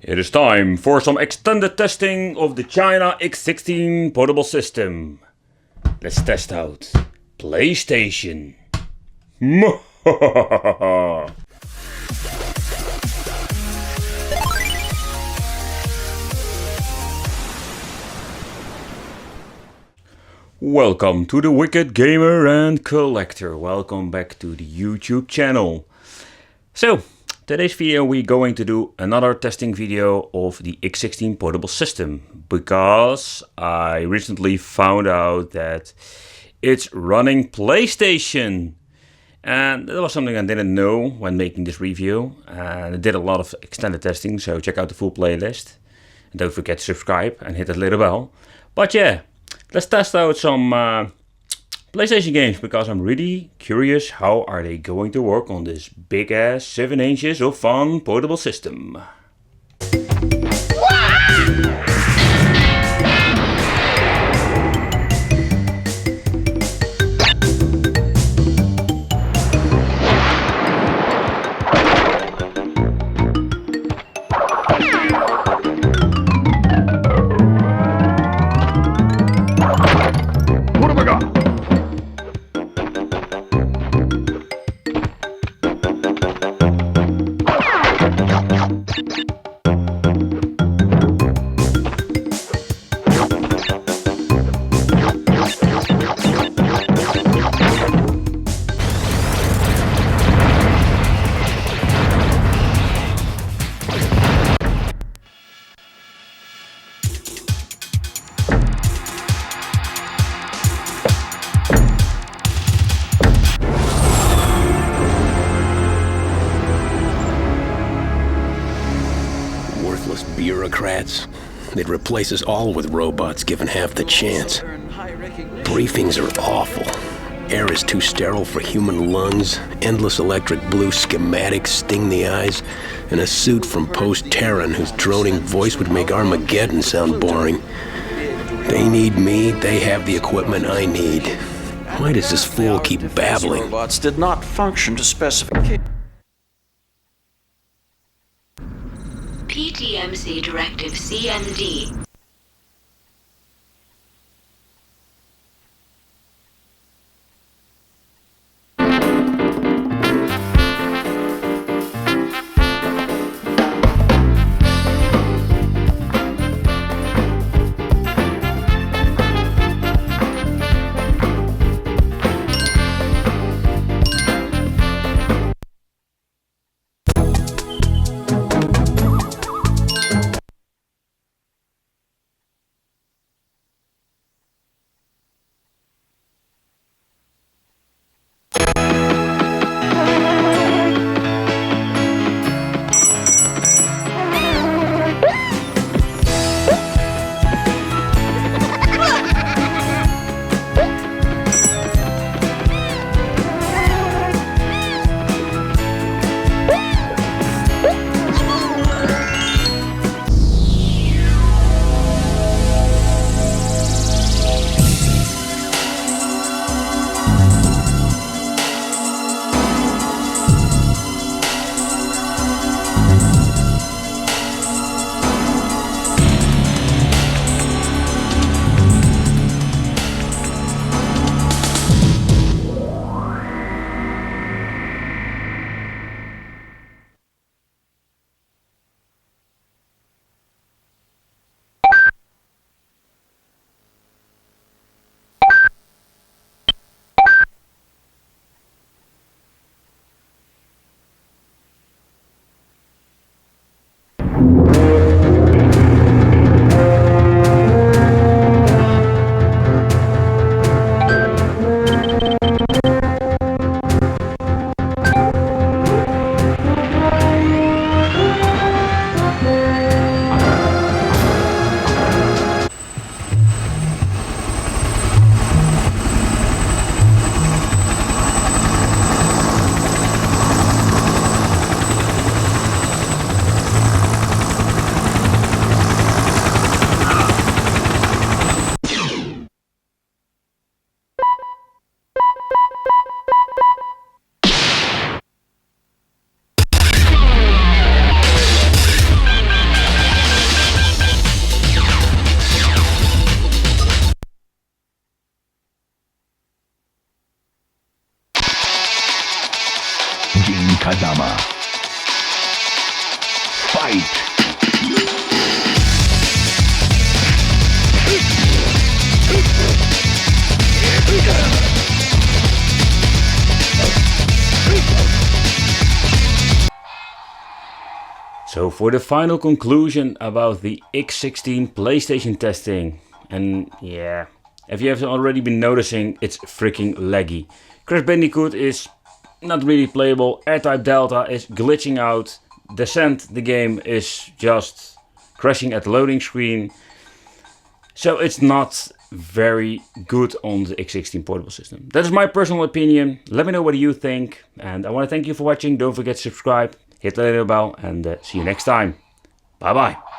It is time for some extended testing of the China X16 portable system. Let's test out PlayStation. Welcome to the Wicked Gamer and Collector. Welcome back to the YouTube channel. So, today's video we're going to do another testing video of the X16 portable system, because I recently found out that it's running PlayStation, and that was something I didn't know when making this review, and I did a lot of extended testing, so check out the full playlist and don't forget to subscribe and hit that little bell. But yeah, let's test out some PlayStation games, because I'm really curious how are they going to work on this big ass 7 inches of fun portable system. Worthless bureaucrats. They'd replace us all with robots given half the chance. Briefings are awful. Air is too sterile for human lungs. Endless electric blue schematics sting the eyes. And a suit from post-Terran whose droning voice would make Armageddon sound boring. They need me. They have the equipment I need. Why does this fool keep babbling? Robots did not function to specification. PTMC Directive CND. Fight! So for the final conclusion about the X16 PlayStation testing, and yeah, if you have already been noticing, it's freaking laggy. Crash Bandicoot is not really playable, R-Type Delta is glitching out, Descent, the game, is just crashing at the loading screen. So it's not very good on the X16 portable system. That is my personal opinion. Let me know what you think, and I want to thank you for watching. Don't forget to subscribe, hit the little bell, and see you next time. Bye bye.